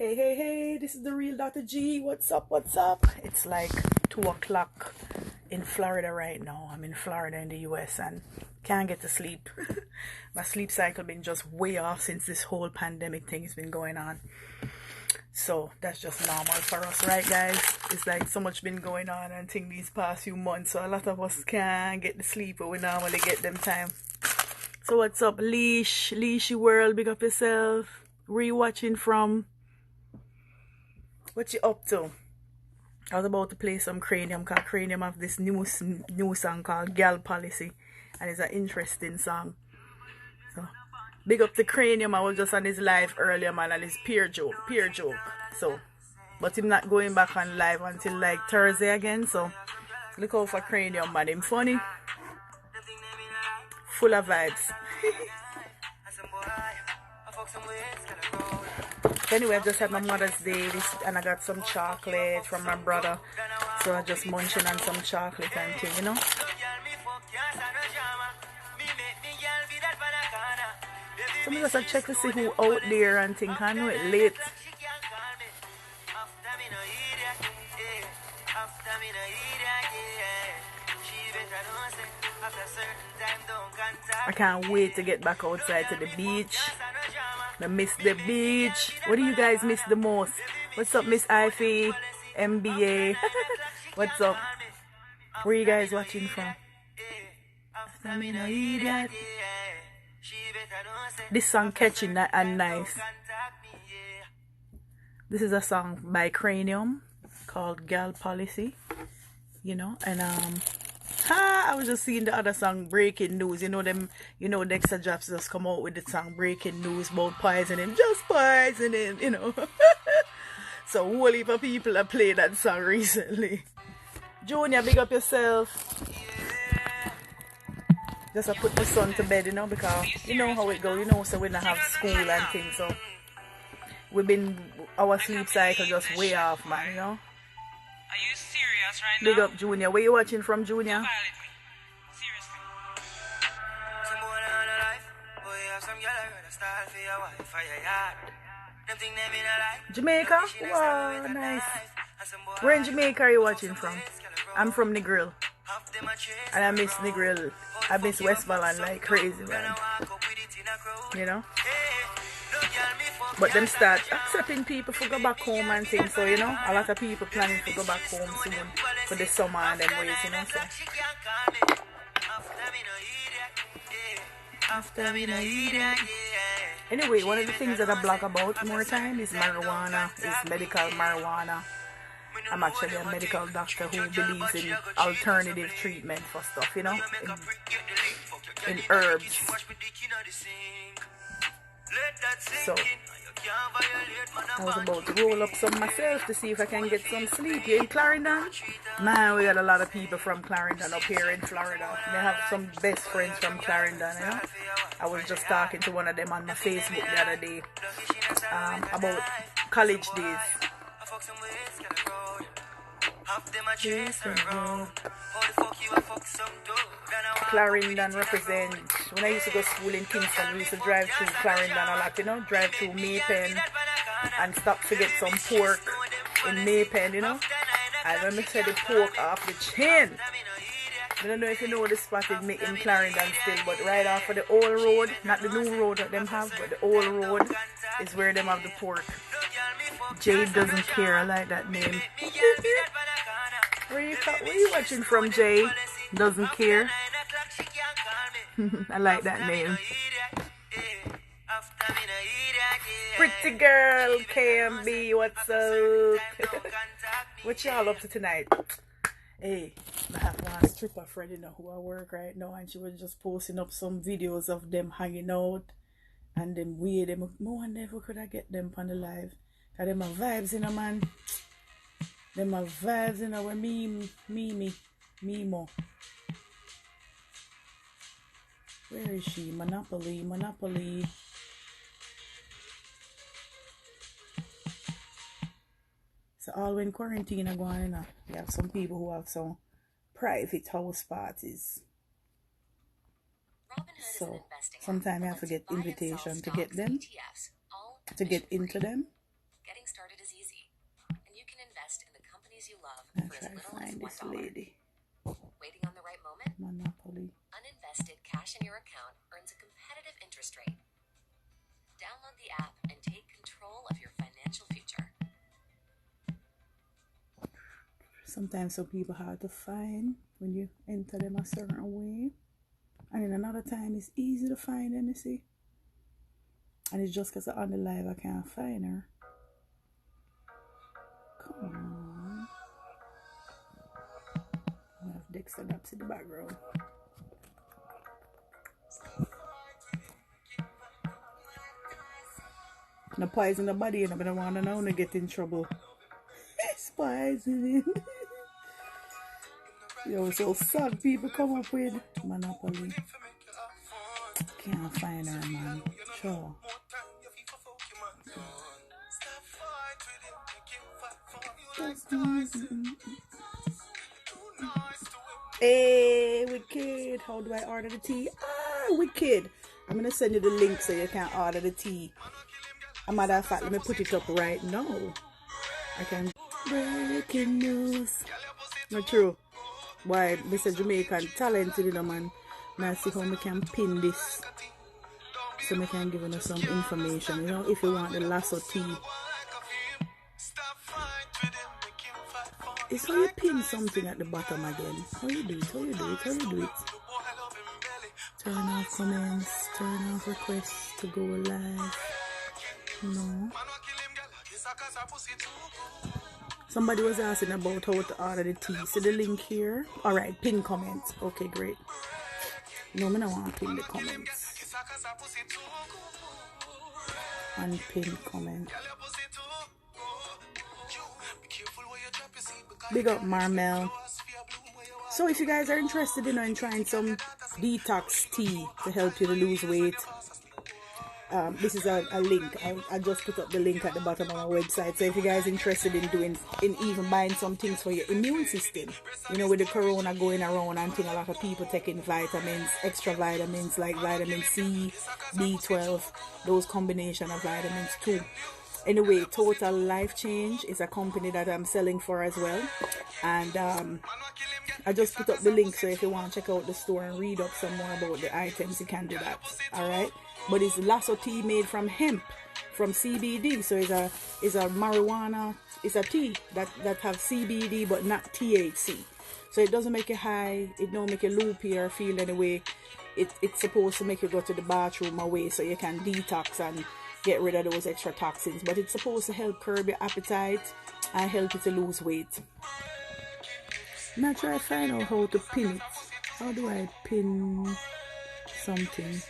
Hey, hey, hey, this is the real Dr. G. What's up? What's up? It's like 2 o'clock in Florida right now. I'm in Florida in the US and can't get to sleep. My sleep cycle been just way off since this whole pandemic thing has been going on. So that's just normal for us, right, guys? It's like so much been going on and thing these past few months. So a lot of us can't get the sleep, but we normally get them time. So what's up, Leashy World? Big up yourself. Rewatching from... What you up to? I was about to play some Cranium, because Cranium have this new song called Gal Policy, and it's an interesting song. So big up to Cranium. I was just on his live earlier, man, and it's pure joke. So but him not going back on live until like Thursday again. So look out for Cranium, man. Him funny, full of vibes. Anyway, I just had my Mother's Day and I got some chocolate from my brother. So I just munching on some chocolate and thing, you know. So I just check to see who out there and think. I know it late. I can't wait to get back outside to the beach. I miss the beach. What do you guys miss the most? What's up, Miss Ify? MBA? What's up? Where you guys watching from? This song catching and nice. This is a song by Cranium called Gal Policy. You know, and I was just seeing the other song Breaking News. You know them, you know Dexter Japs just come out with the song Breaking News about poisoning, just poisoning, you know. So a whole heap of people have played that song recently. Junior, big up yourself. Just I put my son to bed, you know, because you know how it go, you know, so we don't have school and things, so our sleep cycle just way off, man, you know. Are you serious right now? Big up Junior. Where you watching from, Junior? Jamaica? Wow, nice. Where in Jamaica are you watching from? I'm from Negril. And I miss Negril. I miss Westmoreland like crazy, man. You know? But them start accepting people for go back home and things, so you know, a lot of people planning to go back home soon for the summer and them ways, you know, so. Anyway, one of the things that I blog about more time is marijuana, is medical marijuana. I'm actually a medical doctor who believes in alternative treatment for stuff, you know, in herbs. So I was about to roll up some myself to see if I can get some sleep. You in Clarendon? Man, we got a lot of people from Clarendon up here in Florida. They have some best friends from Clarendon, you know. I was just talking to one of them on my Facebook the other day about college days. Clarendon represent. When I used to go to school in Kingston, we used to drive through Clarendon a lot, you know, drive through Maypen and stop to get some pork in Maypen, you know. And when I said the pork off the chin, I don't know if you know the spot in Clarendon still, but right off of the old road, not the new road that them have, but the old road is where them have the pork. Jade doesn't care. I like that name. Where you watching from, Jade? Doesn't care. I like that name. Pretty girl, KMB, what's up? What y'all up to tonight? Hey, I have one stripper friend, you know, who I work right now, and she was just posting up some videos of them hanging out and them weird. I wonder if we could I get them on the live. Cause them are vibes, you know, man. Them are vibes, you know, with Mimo. Where is she? Monopoly. So all when quarantine are going, you know, we have some people who have some private house parties. So sometimes I have to get invitation to get them, to get into them. I try to find this lady. Waiting on the right moment? Monopoly. Uninvested cash in your account earns a competitive interest rate. Download the app and take control of your financial future. Sometimes some people hard to find when you enter them a certain way. And then another time it's easy to find them, you see. And it's just because I'm on the live I can't find her. Come on. I have Dexter Daps in the background. No poison the body, and I'm gonna want to know to get in trouble. It's poisoning. Yo, so sad people come up with Monopoly. Can't find her, man. Sure. Hey, Wicked. How do I order the tea? Wicked. I'm gonna send you the link so you can order the tea. As a matter of fact, let me put it up right now. I can. Breaking news. Not true. Why, Mr. Jamaican talented, you know, man. Now see how we can pin this. So we can give you some information, you know, if you want the lasso tea. It's how you pin something at the bottom again. How you do it, how you do it, how you do it. Turn off comments, turn off requests to go live. No. Somebody was asking about how to order the tea. See the link here? Alright, pin comments. Okay, great. No, I don't want to pin the comments. Unpin comment. Big up Marmel. So if you guys are interested in trying some detox tea to help you to lose weight, this is a link. I just put up the link at the bottom of my website. So if you guys are interested in even buying some things for your immune system, you know, with the corona going around, and a lot of people taking vitamins, extra vitamins like vitamin C, B12, those combination of vitamins too. Anyway, Total Life Change is a company that I'm selling for as well. And I just put up the link, so if you want to check out the store and read up some more about the items, you can do that. Alright? But it's lasso tea made from hemp, from CBD. So it's a marijuana, it's a tea that have CBD but not THC. So it doesn't make you high, it don't make you loopy or feel any way. It's supposed to make you go to the bathroom away so you can detox and get rid of those extra toxins. But it's supposed to help curb your appetite and help you to lose weight. Now try to find out how to pin it. How do I pin something?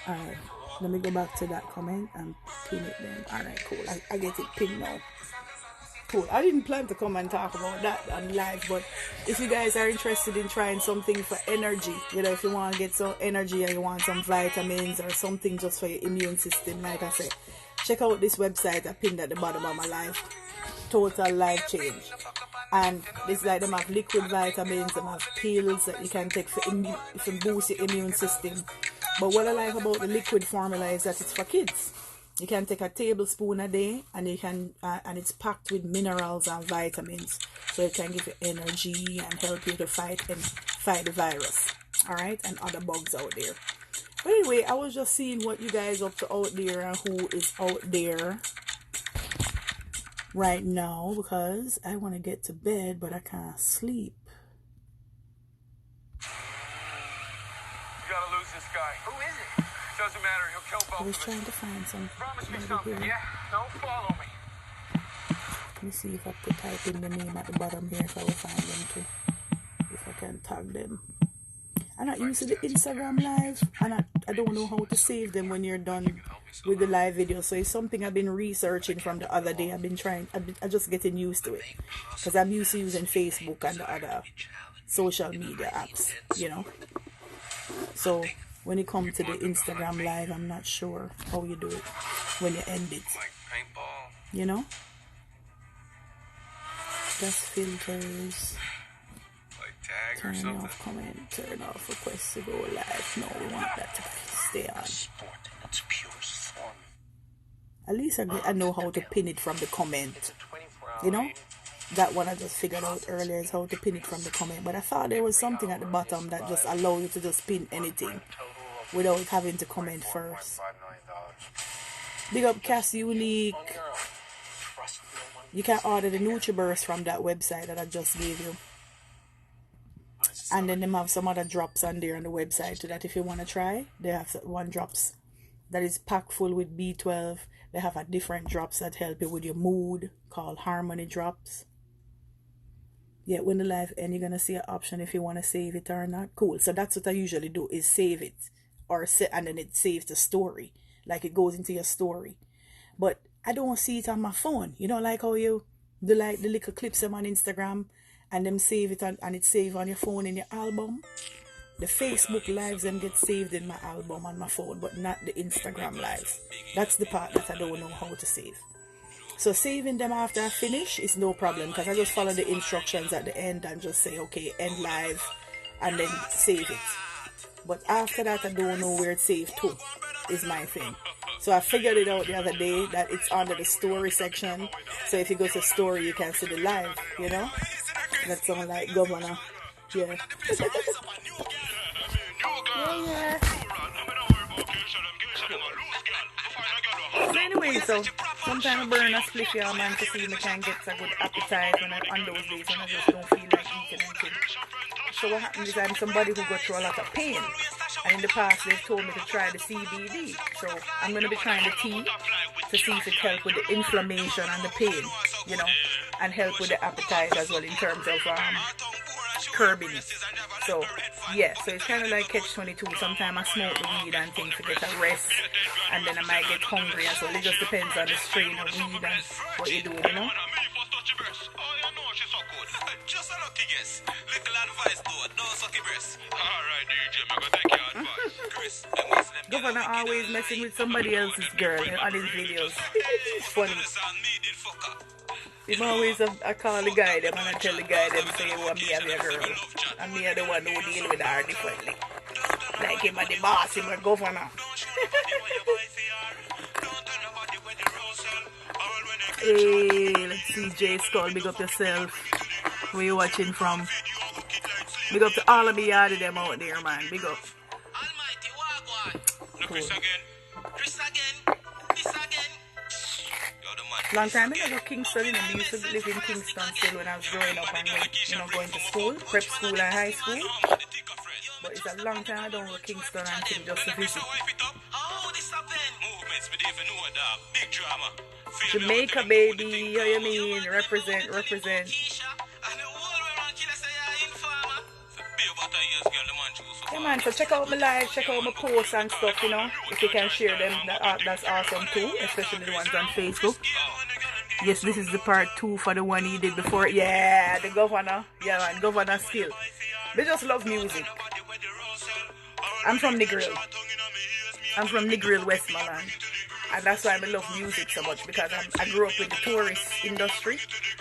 Alright, let me go back to that comment and pin it then. Alright, cool. I get it pinned now. Cool. I didn't plan to come and talk about that on live, but if you guys are interested in trying something for energy, you know, if you want to get some energy or you want some vitamins or something just for your immune system, like I said, check out this website I pinned at the bottom of my live, Total Life Change. And this like them have liquid vitamins, them have pills that you can take for boost your immune system. But what I like about the liquid formula is that it's for kids. You can take a tablespoon a day, and you can and it's packed with minerals and vitamins, so it can give you energy and help you to fight the virus, all right, and other bugs out there. But anyway, I was just seeing what you guys up to out there and who is out there right now, because I want to get to bed, but I can't sleep. You gotta lose this guy. Who is it? Doesn't matter, he'll kill both of us. I was trying to find some. Promise me something, here. Yeah? Don't follow me. Let me see if I could type in the name at the bottom here, if I will find them too. If I can tag them. I'm not used to the Instagram live, and I don't know how to save them when you're done with the live video. So it's something I've been researching from the other day. I'm just getting used to it, because I'm used to using Facebook and the other social media apps, you know. So when it comes to the Instagram live, I'm not sure how you do it when you end it. You know? Just filters. Turn off comment, turn off request to go live. No, we want that to stay on. At least I know how to pin it from the comment. You know? that one I just figured out earlier is how to pin it from the comment. But I thought there was something at the bottom that just allows you to just pin anything without having to comment first. Big up Cass Unique. You can order the NutriBurst from that website that I just gave you. And then they have some other drops on there on the website, so that if you want to try, they have one drops that is packed full with B12. They have a different drops that help you with your mood called Harmony Drops. Yeah, when the live end, you're going to see an option if you want to save it or not. Cool. So that's what I usually do, is save it. And then it saves the story. Like it goes into your story. But I don't see it on my phone. You know, like how you do like the little clips them on Instagram and them save it and it save on your phone in your album. The Facebook lives them get saved in my album on my phone, but not the Instagram lives. That's the part that I don't know how to save. So saving them after I finish is no problem, because I just follow the instructions at the end and just say, okay, end live, and then save it. But after that, I don't know where it's saved to, is my thing. So I figured it out the other day that it's under the story section. So if you go to story, you can see the live, you know? That sounds like Governor. Yeah. Yeah. So anyway, so sometimes I burn a spliff here, man, to see if I can get a good appetite when I'm on those days when I just don't feel like eating anything. So what happens is I'm somebody who goes through a lot of pain. And in the past they've told me to try the CBD. So I'm going to be trying the tea to see if it helps with the inflammation and the pain, you know, and help with the appetite as well in terms of curbing it. So yeah, so it's kind of like catch-22. Sometimes I smoke the weed and things to get a rest, and then I might get hungry, and so it just depends on the strain of weed and what you do, you know. Just a lucky guess. Little advice though, don't suck your breast. Alright, DJ, I'm gonna take your advice. Chris, Governor always messing with somebody else's girl on his videos. It's funny. Him always I call the guy them and I tell the guy them say, well, me have your girl. And me are the one who deal with her differently. Like him and the boss, him and governor. Hey, let's see, J Skull, big up yourself. Where you watching from? Big up to all of me out of them out there, man. Big up. Cool. Chris again. Long time ago, I go Kingston, you know, we used to live in Kingston still when I was growing up and you know, going to school, prep school and high school. But it's a long time I don't go to Kingston and King just to visit. Jamaica, baby, how you mean? Represent. Yeah, man, so check out my live, check out my posts and stuff, you know. If you can share them, that's awesome too, especially the ones on Facebook. Yes, this is the part 2 for the one he did before. Yeah, the governor. Yeah, man, governor still. They just love music. I'm from Negril. I'm from Negril, Westmoreland. And that's why I love music so much, because I grew up with the tourist industry,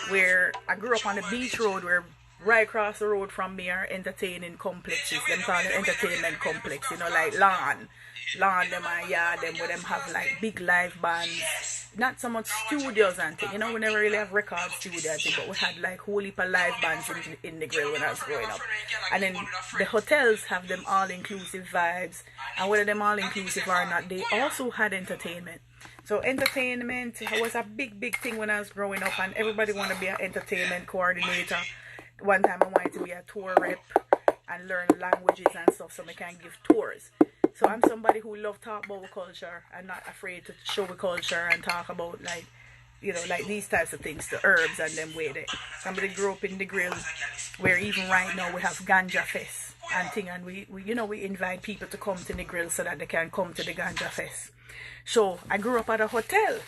where I grew up on the beach road, where right across the road from me are entertaining complexes. Them call it entertainment complex, you know, like lawn them and yard them, where them have like big live bands. Not so much studios and things, you know, we never really have record studios, but we had like whole heap of live bands in the grill when I was growing up. And then the hotels have them all-inclusive vibes, and whether them all-inclusive or not, they also had entertainment. So entertainment was a big thing when I was growing up, and everybody wanted to be an entertainment coordinator. One time I wanted to be a tour rep and learn languages and stuff so I can give tours. So I'm somebody who loves talk about culture and not afraid to show the culture and talk about, like, you know, like these types of things, the herbs and them way there. Somebody grew up in the grill where even right now we have Ganja Fest and thing, and we you know, we invite people to come to the grill so that they can come to the Ganja Fest. So I grew up at a hotel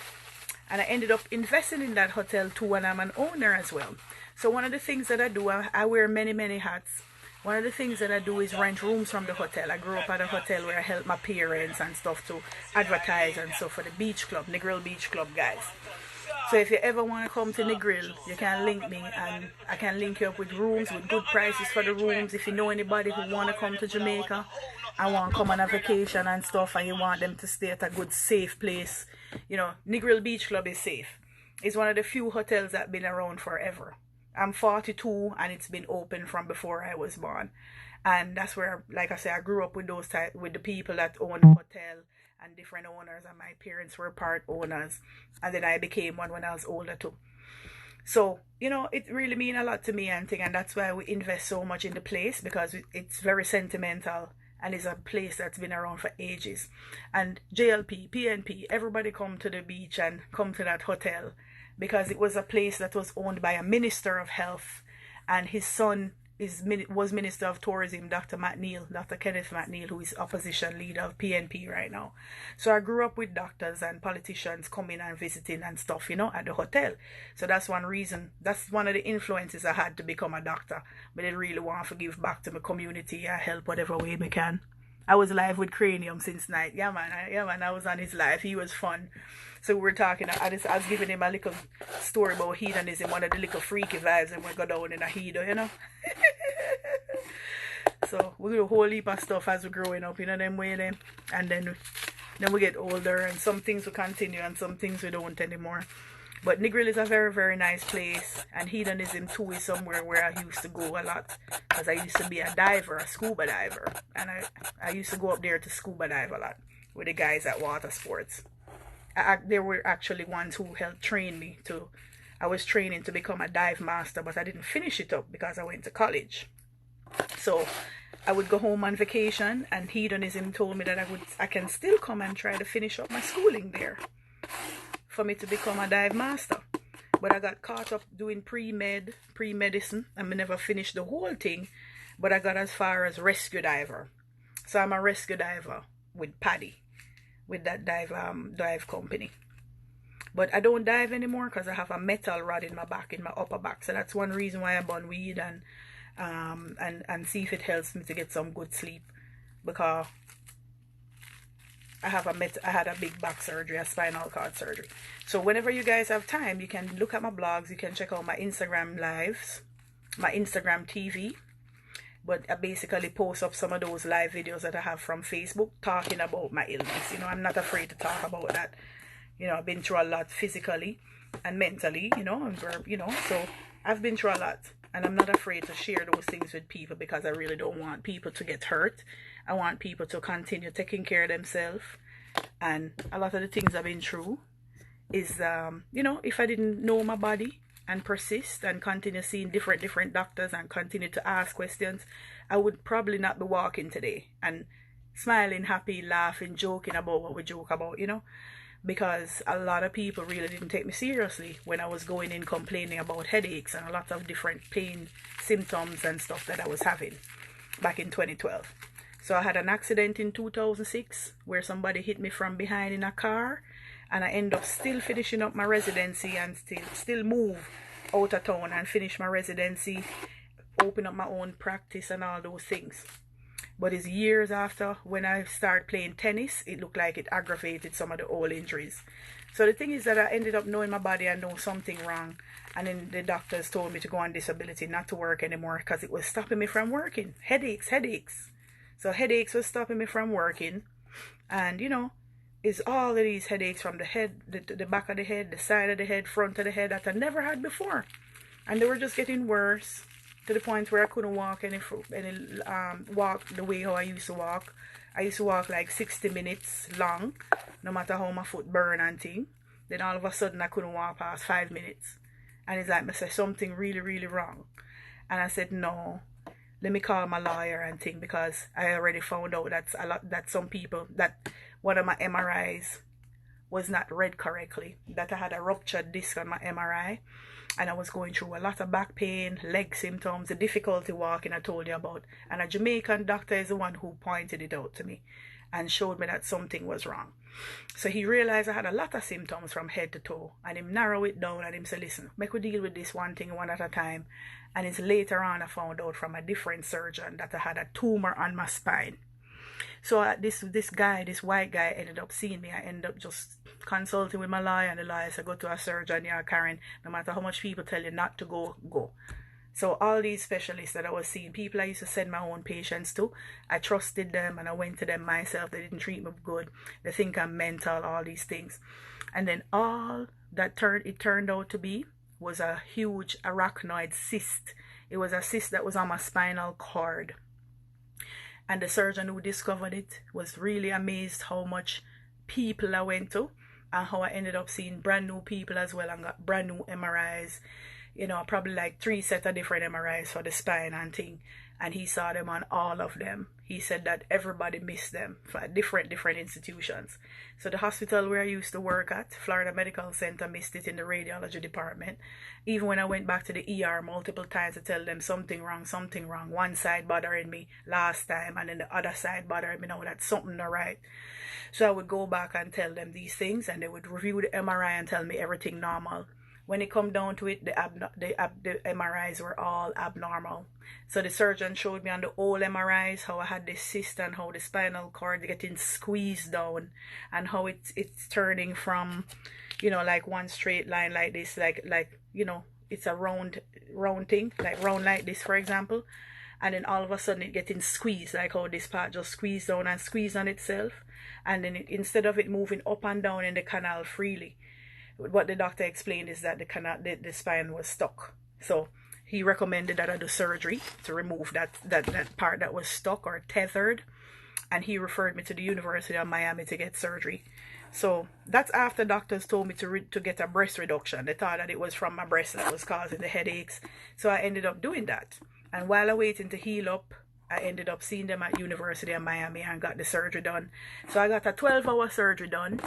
and I ended up investing in that hotel too, and I'm an owner as well. So one of the things that I do, I wear many hats. One of the things that I do is rent rooms from the hotel. I grew up at a hotel where I help my parents and stuff to advertise and stuff for the beach club, Negril Beach Club guys. So if you ever want to come to Negril, you can link me and I can link you up with rooms with good prices for the rooms. If you know anybody who want to come to Jamaica and want to come on a vacation and stuff, and you want them to stay at a good safe place, you know, Negril Beach Club is safe. It's one of the few hotels that have been around forever. I'm 42 and it's been open from before I was born. And that's where, like I say, I grew up with with the people that own the hotel and different owners, and my parents were part owners. And then I became one when I was older too. So, it really mean a lot to me and thing, and that's why we invest so much in the place, because it's very sentimental and it's a place that's been around for ages. And JLP, PNP, everybody come to the beach and come to that hotel because it was a place that was owned by a minister of health, and his son was Minister of Tourism, Dr. Kenneth McNeil, who is opposition leader of PNP right now. So I grew up with doctors and politicians coming and visiting and stuff, at the hotel. So that's one reason, that's one of the influences I had to become a doctor. But I really want to give back to my community and help whatever way I can. I was live with Cranium since night. Yeah, man, I was on his live. He was fun. So we were talking, I was giving him a little story about hedonism, one of the little freaky vibes, and we go down in a hedo, So we do a whole heap of stuff as we're growing up, them way them. And then we get older, and some things will continue and some things we don't anymore. But Negril is a very, very nice place, and hedonism too is somewhere where I used to go a lot, because I used to be a diver, a scuba diver, and I used to go up there to scuba dive a lot with the guys at Water Sports. There were actually ones who helped train me I was training to become a dive master, but I didn't finish it up because I went to college. So I would go home on vacation, and hedonism told me that I can still come and try to finish up my schooling there for me to become a dive master. But I got caught up doing pre-medicine, and I never finished the whole thing, but I got as far as rescue diver. So I'm a rescue diver with Paddy, with that dive company. But I don't dive anymore because I have a metal rod in my back, in my upper back. So that's one reason why I burn weed and see if it helps me to get some good sleep, because I had a big back surgery, a spinal cord surgery. So whenever you guys have time, you can look at my blogs, you can check out my Instagram lives, my Instagram TV. But I basically post up some of those live videos that I have from Facebook talking about my illness. I'm not afraid to talk about that. I've been through a lot physically and mentally, so I've been through a lot, and I'm not afraid to share those things with people, because I really don't want people to get hurt. I want people to continue taking care of themselves. And a lot of the things I've been through is, if I didn't know my body and persist and continue seeing different doctors and continue to ask questions, I would probably not be walking today and smiling, happy, laughing, joking about what we joke about, because a lot of people really didn't take me seriously when I was going in complaining about headaches and a lot of different pain symptoms and stuff that I was having back in 2012. So I had an accident in 2006 where somebody hit me from behind in a car, and I end up still finishing up my residency and still move out of town and finish my residency, open up my own practice and all those things. But it's years after, when I started playing tennis, it looked like it aggravated some of the old injuries. So the thing is that I ended up knowing my body and know something wrong. And then the doctors told me to go on disability, not to work anymore, because it was stopping me from working. Headaches. So headaches was stopping me from working. And, it's all of these headaches from the head, the back of the head, the side of the head, front of the head, that I never had before. And they were just getting worse, to the point where I couldn't walk walk the way how I used to walk. I used to walk like 60 minutes long, no matter how my foot burn and thing. Then all of a sudden I couldn't walk past 5 minutes. And it's like, I said, something really, really wrong. And I said, no, let me call my lawyer and thing, because I already found out that some people, that one of my MRIs was not read correctly, that I had a ruptured disc on my MRI. And I was going through a lot of back pain, leg symptoms, the difficulty walking I told you about. And a Jamaican doctor is the one who pointed it out to me and showed me that something was wrong. So he realized I had a lot of symptoms from head to toe. And him narrow it down and him say, listen, make we deal with this one thing one at a time. And it's later on I found out from a different surgeon that I had a tumor on my spine. So this white guy ended up seeing me. I ended up just consulting with my lawyer, and the lawyer said, go to a surgeon, yeah, Karen, no matter how much people tell you not to go, go. So all these specialists that I was seeing, people I used to send my own patients to, I trusted them and I went to them myself. They didn't treat me good. They think I'm mental, all these things. And then all that turned out to be was a huge arachnoid cyst. It was a cyst that was on my spinal cord. And the surgeon who discovered it was really amazed how much people I went to, and how I ended up seeing brand new people as well, and got brand new MRIs. You know, probably like 3 sets of different MRIs for the spine and thing. And he saw them on all of them. He said that everybody missed them for different institutions. So the hospital where I used to work at, Florida Medical Center, missed it in the radiology department. Even when I went back to the ER multiple times to tell them something wrong. One side bothering me last time, and then the other side bothering me now, that something not right. So I would go back and tell them these things, and they would review the MRI and tell me everything normal. When it come down to it, the MRIs were all abnormal. So the surgeon showed me on the old MRIs how I had this cyst and how the spinal cord getting squeezed down, and how it's turning from, you know, like one straight line like this, like you know, it's a round thing, like round like this, for example, and then all of a sudden it getting squeezed, like how this part just squeezed down and squeezed on itself, and then instead of it moving up and down in the canal freely, what the doctor explained is that the spine was stuck. So he recommended that I do surgery to remove that part that was stuck or tethered, and he referred me to the University of Miami to get surgery. So that's after doctors told me to get a breast reduction. They thought that it was from my breast that was causing the headaches. So I ended up doing that. And while I waiting to heal up, I ended up seeing them at University of Miami and got the surgery done. So I got a 12-hour surgery done,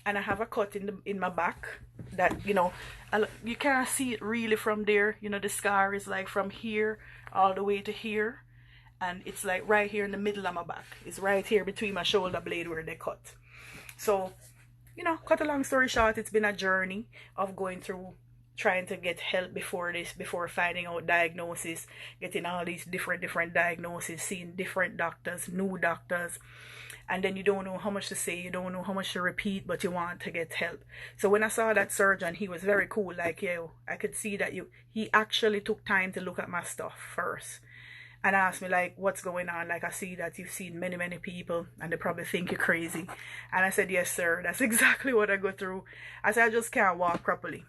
and I have a cut in my back that, you know, you can't see it really from there. You know, the scar is like from here all the way to here, and it's like right here in the middle of my back. It's right here between my shoulder blade where they cut. So, you know, cut a long story short, it's been a journey of going through, trying to get help before finding out diagnosis, getting all these different diagnoses, seeing different doctors, new doctors, and then you don't know how much to say, you don't know how much to repeat, but you want to get help. So when I saw that surgeon, he was very cool. Like, yeah, I could see that he actually took time to look at my stuff first and asked me, like, what's going on? Like, I see that you've seen many people, and they probably think you're crazy. And I said, yes, sir, that's exactly what I go through. I said, I just can't walk properly.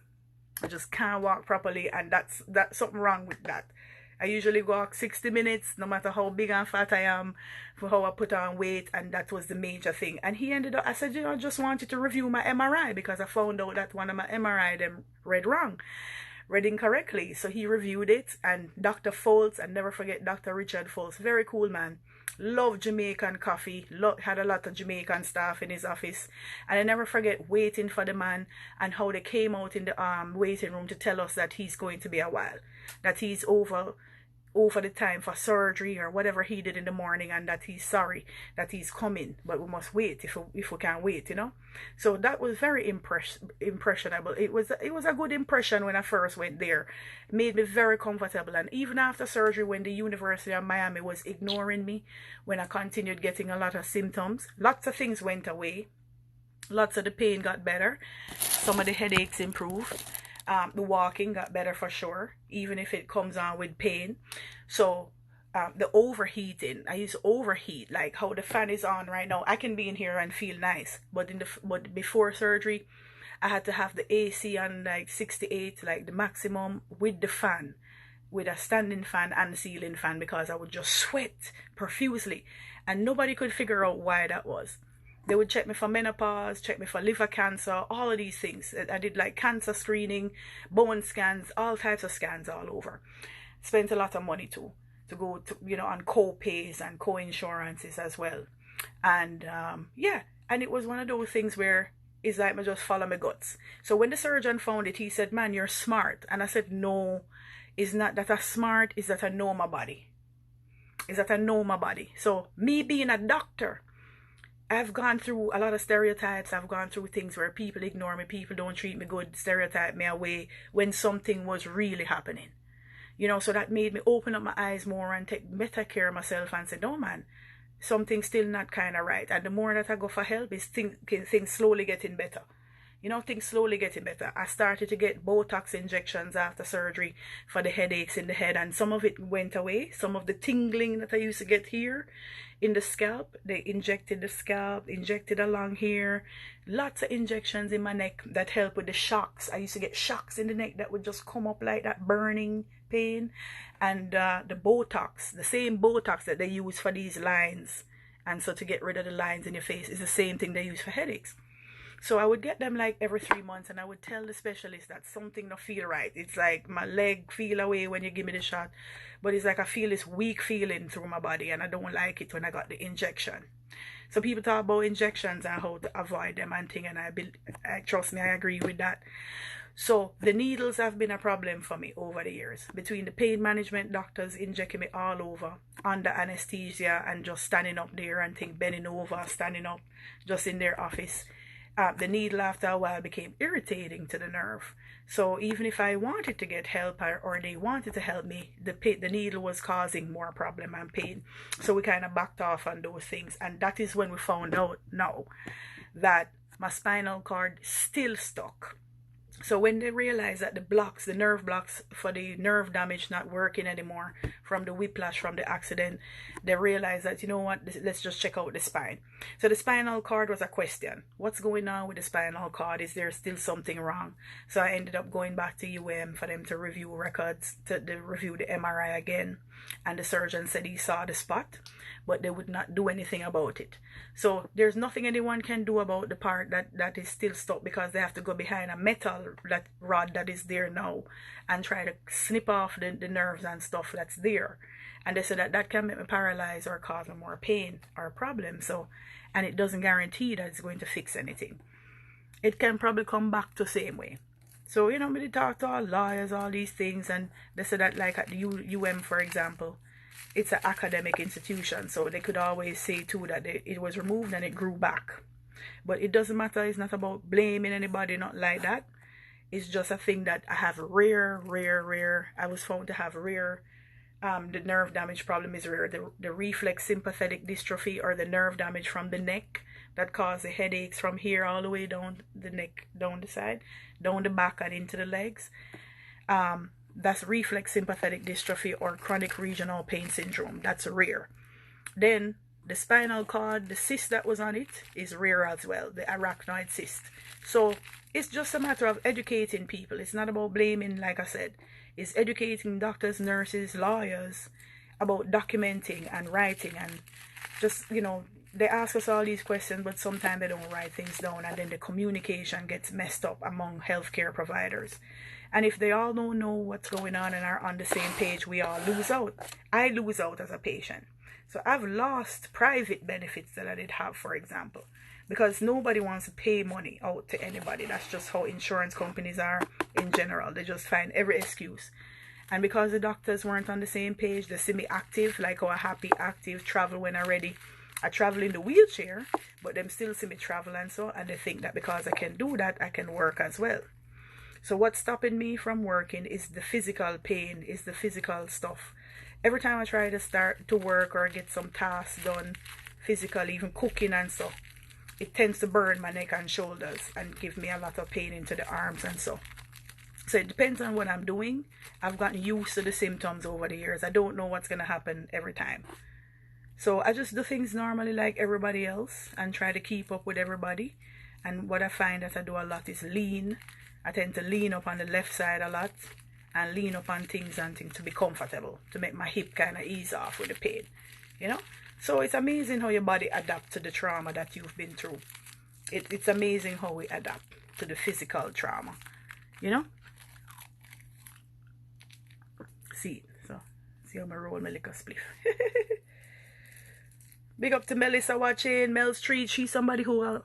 I just can't walk properly, and that's something wrong with that. I usually walk 60 minutes, no matter how big and fat I am, for how I put on weight, and that was the major thing. And he ended up, I said, you know, I just wanted to review my MRI, because I found out that one of my MRI them read incorrectly. So he reviewed it, and Dr. Foltz, and never forget Dr. Richard Foltz, very cool man. Loved Jamaican coffee, had a lot of Jamaican staff in his office, and I never forget waiting for the man and how they came out in the waiting room to tell us that he's going to be a while, that he's over the time for surgery or whatever he did in the morning, and that he's sorry that he's coming, but we must wait if we can't wait, you know. So that was very impressionable. It was a good impression when I first went there. It made me very comfortable, and even after surgery, when the University of Miami was ignoring me, when I continued getting a lot of symptoms, lots of things went away, lots of the pain got better, some of the headaches improved. The walking got better for sure, even if it comes on with pain. So the overheating, I used to overheat, like how the fan is on right now. I can be in here and feel nice, but before surgery, I had to have the AC on like 68, like the maximum, with the fan, with a standing fan and ceiling fan, because I would just sweat profusely, and nobody could figure out why that was. They would check me for menopause, check me for liver cancer, all of these things. I did like cancer screening, bone scans, all types of scans all over. Spent a lot of money too, to go to, you know, on co-pays and co-insurances as well. And yeah, and it was one of those things where it's like I just follow my guts. So when the surgeon found it, he said, man, you're smart. And I said, no, it's not that I'm smart, it's that I know my body. It's that I know my body. So me being a doctor, I've gone through a lot of stereotypes. I've gone through things where people ignore me, people don't treat me good, stereotype me away when something was really happening. You know, so that made me open up my eyes more and take better care of myself and say, no man, something's still not kind of right. And the more that I go for help, things slowly getting better. You know, things slowly getting better. I started to get Botox injections after surgery for the headaches in the head, and some of it went away. Some of the tingling that I used to get here in the scalp, they injected the scalp, injected along here. Lots of injections in my neck that help with the shocks. I used to get shocks in the neck that would just come up like that, burning pain. And the Botox, the same Botox that they use for these lines, and so to get rid of the lines in your face, is the same thing they use for headaches. So I would get them like every 3 months, and I would tell the specialist that something don't feel right. It's like my leg feel away when you give me the shot, but it's like I feel this weak feeling through my body, and I don't like it when I got the injection. So people talk about injections and how to avoid them and thing, and I trust me, I agree with that. So the needles have been a problem for me over the years, between the pain management doctors injecting me all over under anesthesia and just standing up there and think, bending over, standing up just in their office. The needle after a while became irritating to the nerve. So even if I wanted to get help, or they wanted to help me, the needle was causing more problem and pain. So we kind of backed off on those things. And that is when we found out now that my spinal cord still stuck. So when they realized that the nerve blocks for the nerve damage not working anymore from the whiplash from the accident, they realized that, you know what, let's just check out the spine. So the spinal cord was a question. What's going on with the spinal cord? Is there still something wrong? So I ended up going back to UM for them to review records, to review the MRI again. And the surgeon said he saw the spot, but they would not do anything about it. So there's nothing anyone can do about the part that is still stuck, because they have to go behind a metal rod that is there now and try to snip off the nerves and stuff that's there. And they said that can make me paralyzed or cause me more pain or a problem. So, and it doesn't guarantee that it's going to fix anything. It can probably come back to the same way. So, you know, we talk to all lawyers, all these things, and they said that, like at the UM, for example, it's an academic institution, so they could always say too that it was removed and it grew back. But it doesn't matter. It's not about blaming anybody, not like that. It's just a thing that I have rare. I was found to have rare. The nerve damage problem is rare. The reflex sympathetic dystrophy, or the nerve damage from the neck that cause the headaches from here all the way down the neck, down the side, down the back and into the legs. That's reflex sympathetic dystrophy, or chronic regional pain syndrome. That's rare. Then the spinal cord, the cyst that was on it, is rare as well, the arachnoid cyst. So it's just a matter of educating people. It's not about blaming, like I said. It's educating doctors, nurses, lawyers about documenting and writing, and just, you know, they ask us all these questions, but sometimes they don't write things down, and then the communication gets messed up among healthcare providers. And if they all don't know what's going on and are on the same page, we all lose out. I lose out as a patient. So I've lost private benefits that I did have, for example, because nobody wants to pay money out to anybody. That's just how insurance companies are in general. They just find every excuse. And because the doctors weren't on the same page, they see me active, like how I happy, active, travel when I'm ready. I travel in the wheelchair, but them still see me travel and so, and they think that because I can do that, I can work as well. So what's stopping me from working is the physical pain, is the physical stuff. Every time I try to start to work or get some tasks done physically, even cooking and so, it tends to burn my neck and shoulders and give me a lot of pain into the arms and so. So it depends on what I'm doing. I've gotten used to the symptoms over the years. I don't know what's going to happen every time. So I just do things normally like everybody else and try to keep up with everybody. And what I find that I do a lot is lean. I tend to lean up on the left side a lot and lean up on things to be comfortable, to make my hip kind of ease off with the pain, you know. So it's amazing how your body adapts to the trauma that you've been through. It's amazing how we adapt to the physical trauma, you know. See how I roll my liquor spliff. Big up to Melissa watching, Mel Street. She's somebody who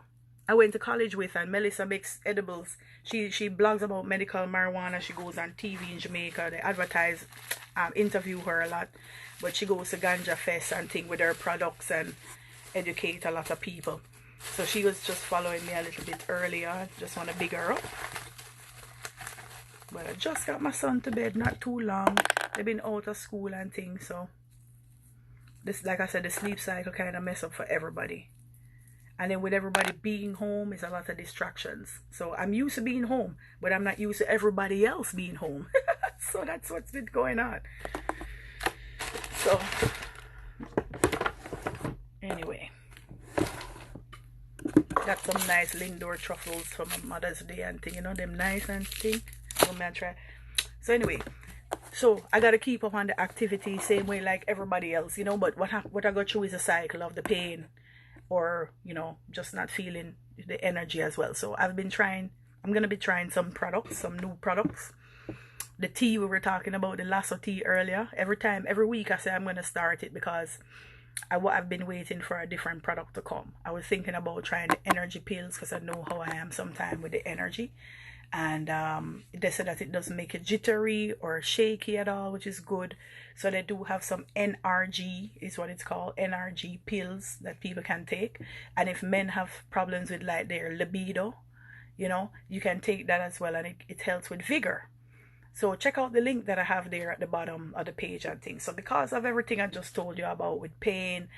I went to college with, and Melissa makes edibles. She blogs about medical marijuana. She goes on TV in Jamaica. They advertise, interview her a lot. But she goes to Ganja Fest and thing with her products and educate a lot of people. So she was just following me a little bit earlier. Just want to big her up. But I just got my son to bed not too long. They've been out of school and things, so this, like I said, the sleep cycle kind of mess up for everybody. And then with everybody being home, it's a lot of distractions. So I'm used to being home, but I'm not used to everybody else being home. So that's what's been going on. So anyway, got some nice Lindor truffles for my Mother's Day and thing, you know, them nice and thing. So I try. So anyway, so I gotta keep up on the activity same way like everybody else, you know. But what I go through is a cycle of the pain, or you know, just not feeling the energy as well. So I'm gonna be trying some new products. The tea we were talking about, the Lasso tea earlier. Every week I say I'm gonna start it because I've been waiting for a different product to come. I was thinking about trying the energy pills because I know how I am sometimes with the energy. And they said that it doesn't make it jittery or shaky at all, which is good. So they do have some NRG, is what it's called, NRG pills that people can take. And if men have problems with like their libido, you know, you can take that as well, and it helps with vigor. So check out the link that I have there at the bottom of the page and things. So because of everything I just told you about with pain,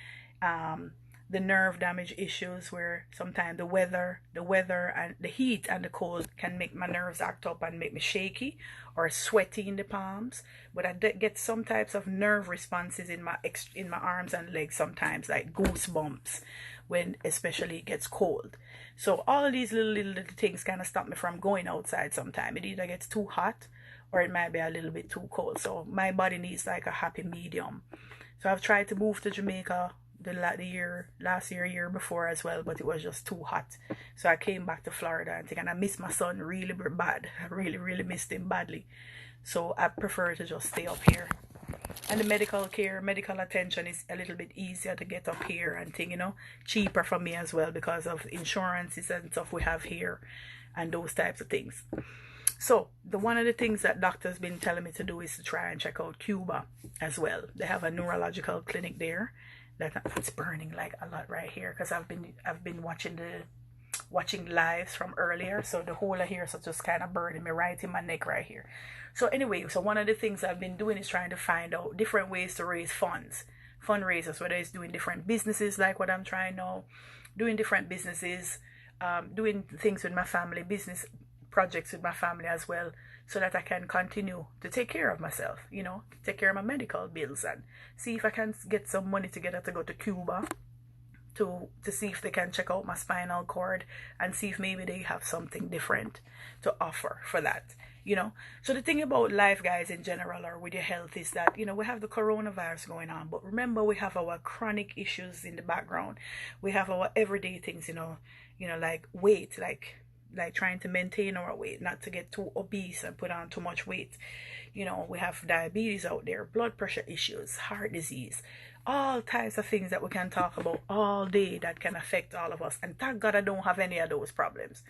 the nerve damage issues, where sometimes the weather and the heat and the cold can make my nerves act up and make me shaky or sweaty in the palms. But I get some types of nerve responses in my arms and legs sometimes, like goosebumps when especially it gets cold. So all of these little things kind of stop me from going outside sometimes. It either gets too hot or it might be a little bit too cold. So my body needs like a happy medium. So I've tried to move to Jamaica last year before as well, but it was just too hot. So I came back to Florida and I missed my son really bad. I really missed him badly. So I prefer to just stay up here. And the medical attention is a little bit easier to get up here and thing, you know, cheaper for me as well because of insurances and stuff we have here and those types of things. So one of the things that doctors been telling me to do is to try and check out Cuba as well. They have a neurological clinic there. It's burning like a lot right here because I've been watching lives from earlier, so the whole of here is just kind of burning me right in my neck right here. So anyway, so one of the things I've been doing is trying to find out different ways to raise fundraisers, whether it's doing different businesses like what I'm trying now, doing different businesses, doing things with my family, business projects with my family as well, so that I can continue to take care of myself, you know, take care of my medical bills and see if I can get some money together to go to Cuba to see if they can check out my spinal cord and see if maybe they have something different to offer for that, you know. So the thing about life, guys, in general, or with your health, is that, you know, we have the coronavirus going on, but remember we have our chronic issues in the background. We have our everyday things, you know, like weight, like trying to maintain our weight, not to get too obese and put on too much weight. You know, we have diabetes out there, blood pressure issues, heart disease, all types of things that we can talk about all day that can affect all of us. And thank God I don't have any of those problems.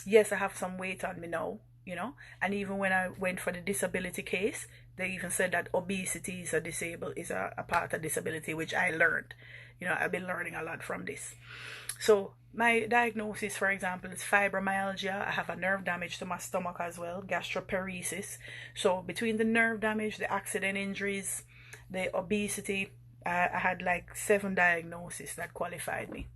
Yes, I have some weight on me now, you know, and even when I went for the disability case, they even said that obesity is a part of disability, which I learned. You know, I've been learning a lot from this. So my diagnosis, for example, is fibromyalgia. I have a nerve damage to my stomach as well, gastroparesis. So between the nerve damage, the accident injuries, the obesity, I had like 7 diagnoses that qualified me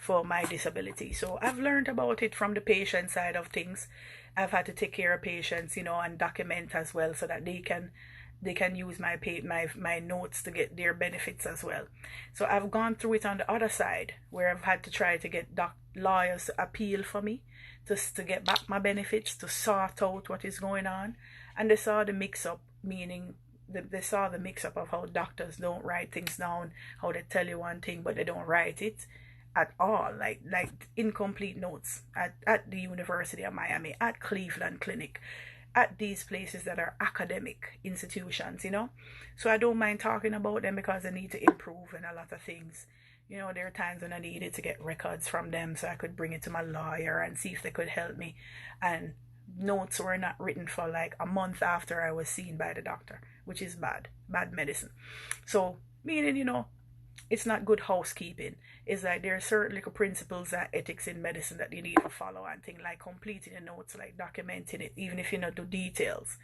for my disability. So I've learned about it from the patient side of things. I've had to take care of patients, you know, and document as well so that they can use my notes to get their benefits as well. So I've gone through it on the other side, where I've had to try to get lawyers to appeal for me to get back my benefits, to sort out what is going on. And they saw the mix-up, meaning they saw the mix-up of how doctors don't write things down, how they tell you one thing but they don't write it at all, like incomplete notes at the University of Miami, at Cleveland Clinic, at these places that are academic institutions, you know. So I don't mind talking about them because I need to improve in a lot of things. You know, there are times when I needed to get records from them so I could bring it to my lawyer and see if they could help me. And notes were not written for like a month after I was seen by the doctor, which is bad medicine. So meaning, you know, it's not good housekeeping. It's like there are certain little principles and ethics in medicine that you need to follow, and things like completing the notes, like documenting it, even if you know the details.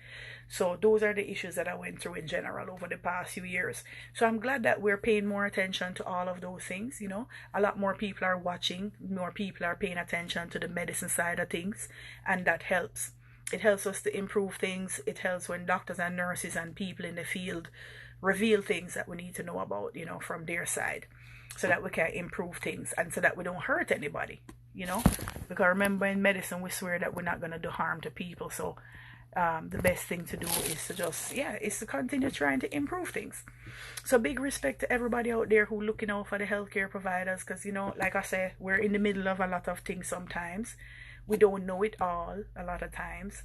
So those are the issues that I went through in general over the past few years. So I'm glad that we're paying more attention to all of those things. You know, a lot more people are watching, more people are paying attention to the medicine side of things, and that helps. It helps us to improve things. It helps when doctors and nurses and people in the field reveal things that we need to know about, you know, from their side, so that we can improve things and so that we don't hurt anybody, you know, because remember, in medicine we swear that we're not going to do harm to people. So the best thing to do is to just, is to continue trying to improve things. So big respect to everybody out there who looking out for the healthcare providers, because, you know, like I said, we're in the middle of a lot of things. Sometimes we don't know it all a lot of times,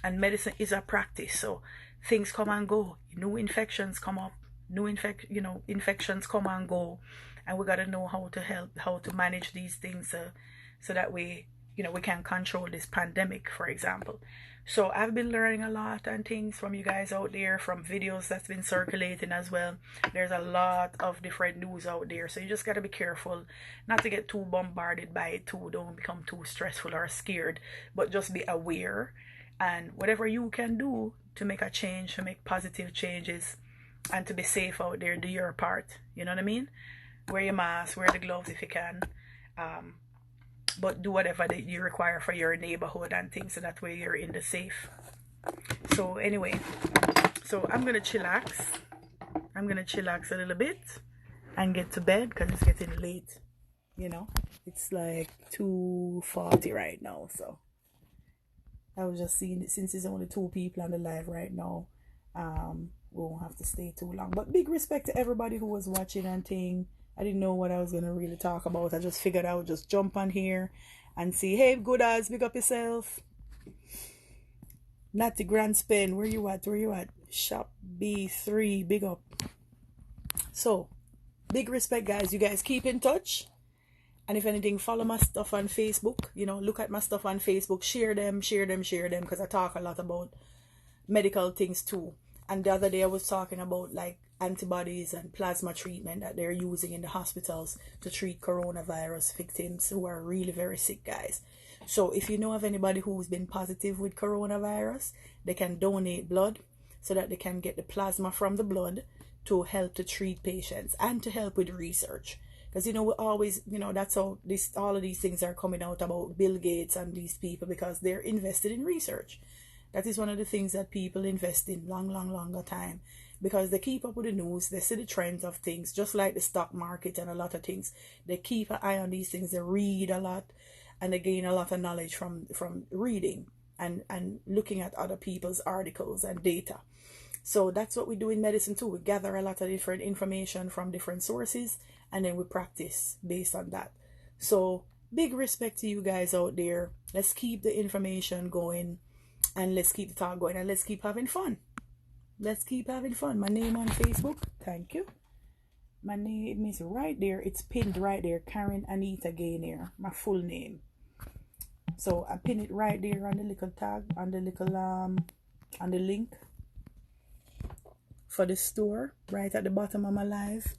and medicine is a practice. So things come and go, new infections come up, infections come and go, and we got to know how to manage these things, so that we can control this pandemic, for example. So I've been learning a lot and things from you guys out there, from videos that's been circulating as well. There's a lot of different news out there, so you just got to be careful not to get too bombarded by it too. Don't become too stressful or scared, but just be aware, and whatever you can do to make a change, to make positive changes, and to be safe out there, do your part. You know what I mean? Wear your mask, wear the gloves if you can, but do whatever that you require for your neighborhood and things, so that way you're in the safe. So anyway, so I'm gonna chillax a little bit and get to bed, because it's getting late. You know, it's like 2:40 right now. So I was just seeing it, since there's only 2 people on the live right now, we won't have to stay too long. But big respect to everybody who was watching and thing. I didn't know what I was going to really talk about. I just figured I would just jump on here and see, hey, good as, big up yourself. Natty Grand Spin, where you at? Shop B3, big up. So, big respect, guys. You guys keep in touch. And if anything, follow my stuff on Facebook. You know, look at my stuff on Facebook. Share them, because I talk a lot about medical things too. And the other day I was talking about like antibodies and plasma treatment that they're using in the hospitals to treat coronavirus victims who are really very sick, guys. So if you know of anybody who's been positive with coronavirus, they can donate blood so that they can get the plasma from the blood to help to treat patients and to help with research. Because, you know, we always, you know, that's how all of these things are coming out about Bill Gates and these people, because they're invested in research. That is one of the things that people invest in longer time, because they keep up with the news, they see the trends of things, just like the stock market and a lot of things. They keep an eye on these things, they read a lot, and they gain a lot of knowledge from reading and looking at other people's articles and data. So that's what we do in medicine too. We gather a lot of different information from different sources, and then we practice based on that. So big respect to you guys out there. Let's keep the information going, and let's keep the talk going, and let's keep having fun. Let's keep having fun. My name on Facebook, thank you. My name is right there. It's pinned right there. Karen Anita Gainier, my full name. So I pin it right there on the little tag, on the little on the link for the store, right at the bottom of my live.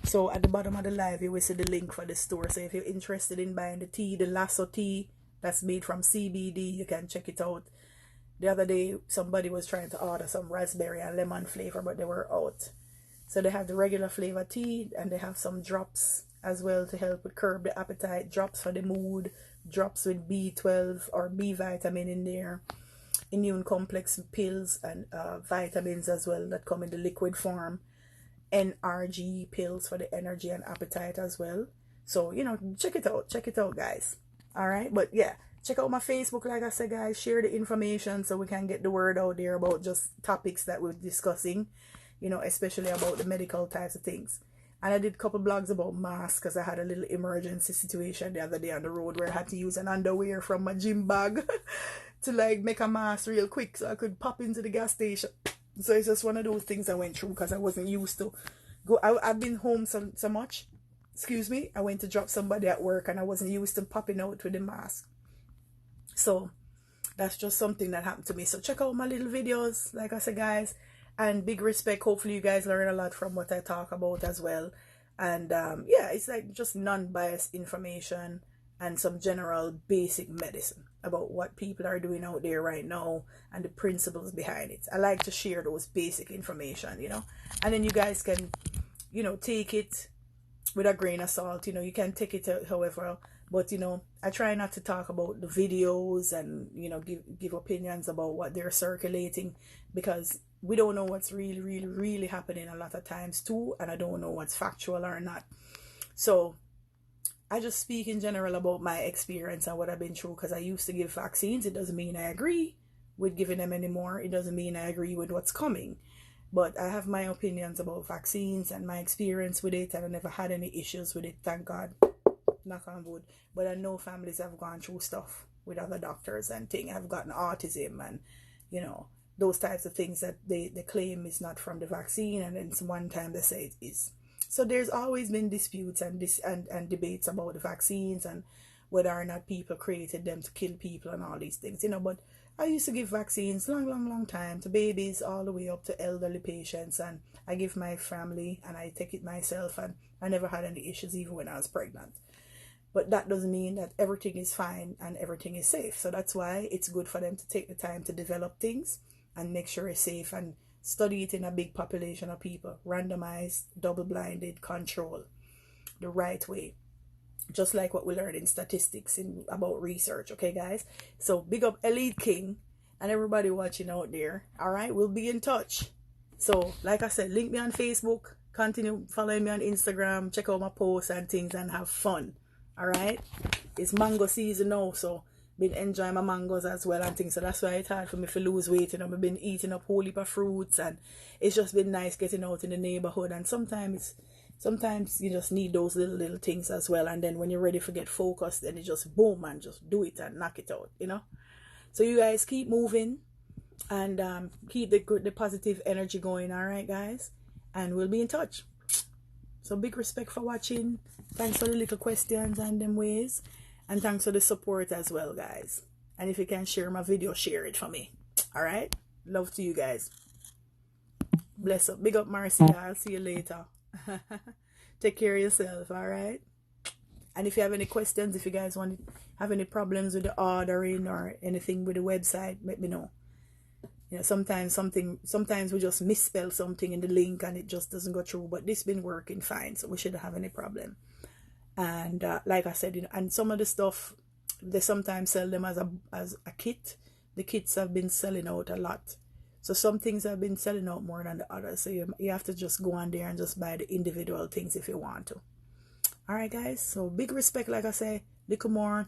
So at the bottom of the live, you will see the link for the store. So if you're interested in buying the tea, the Lasso tea that's made from CBD, you can check it out. The other day, somebody was trying to order some raspberry and lemon flavor, but they were out. So they have the regular flavor tea, and they have some drops as well to help with curb the appetite, drops for the mood, drops with B12 or B vitamin in there, immune complex pills and vitamins as well that come in the liquid form, NRG pills for the energy and appetite as well. So, you know, check it out, guys. All right, but yeah, check out my Facebook. Like I said, guys, share the information so we can get the word out there about just topics that we're discussing, you know, especially about the medical types of things. And I did a couple blogs about masks, because I had a little emergency situation the other day on the road where I had to use an underwear from my gym bag to like make a mask real quick so I could pop into the gas station. So it's just one of those things I went through, because I wasn't used to go. I've been home so much. Excuse me. I went to drop somebody at work, and I wasn't used to popping out with the mask. So that's just something that happened to me. So check out my little videos, like I said, guys, and big respect. Hopefully you guys learn a lot from what I talk about as well. And yeah, it's like just non-biased information and some general basic medicine about what people are doing out there right now and the principles behind it. I like to share those basic information, you know, and then you guys can, you know, take it with a grain of salt. You know, you can take it however, but you know, I try not to talk about the videos and, you know, give opinions about what they're circulating, because we don't know what's really happening a lot of times too, and I don't know what's factual or not. So I just speak in general about my experience and what I've been through, because I used to give vaccines. It doesn't mean I agree with giving them anymore. It doesn't mean I agree with what's coming. But I have my opinions about vaccines and my experience with it, and I never had any issues with it, thank God. Knock on wood. But I know families have gone through stuff with other doctors and things, have gotten autism and, you know, those types of things that they claim is not from the vaccine, and then one time they say it is. So there's always been disputes and debates about the vaccines and whether or not people created them to kill people and all these things, you know. But I used to give vaccines long time to babies all the way up to elderly patients, and I give my family and I take it myself, and I never had any issues even when I was pregnant. But that doesn't mean that everything is fine and everything is safe. So that's why it's good for them to take the time to develop things and make sure it's safe and study it in a big population of people, randomized, double-blinded, control, the right way, just like what we learned in statistics about research. Okay, guys? So big up Elite King and everybody watching out there. All right, we'll be in touch. So like I said, link me on Facebook, continue following me on Instagram, check out my posts and things, and have fun. All right, it's mango season now, so been enjoying my mangoes as well and things. So that's why it's hard for me to lose weight. You know, I've been eating up a whole heap of fruits, and it's just been nice getting out in the neighborhood. And sometimes you just need those little things as well. And then when you're ready to get focused, then you just boom and just do it and knock it out, you know. So you guys keep moving and keep the positive energy going. All right, guys, and we'll be in touch. So big respect for watching. Thanks for the little questions and them ways. And thanks for the support as well, guys. And if you can share my video, share it for me. Alright? Love to you guys. Bless up. Big up, Marcia. I'll see you later. Take care of yourself, alright? And if you have any questions, if you guys have any problems with the ordering or anything with the website, let me know. You know, sometimes we just misspell something in the link and it just doesn't go through. But this been working fine, so we shouldn't have any problem. And like I said, you know, and some of the stuff they sometimes sell them as a kit. The kits have been selling out a lot, so some things have been selling out more than the others. So you have to just go on there and just buy the individual things if you want to. All right, guys. So big respect, like I say, little more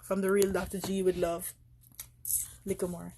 from the real Dr. G with love. Little more.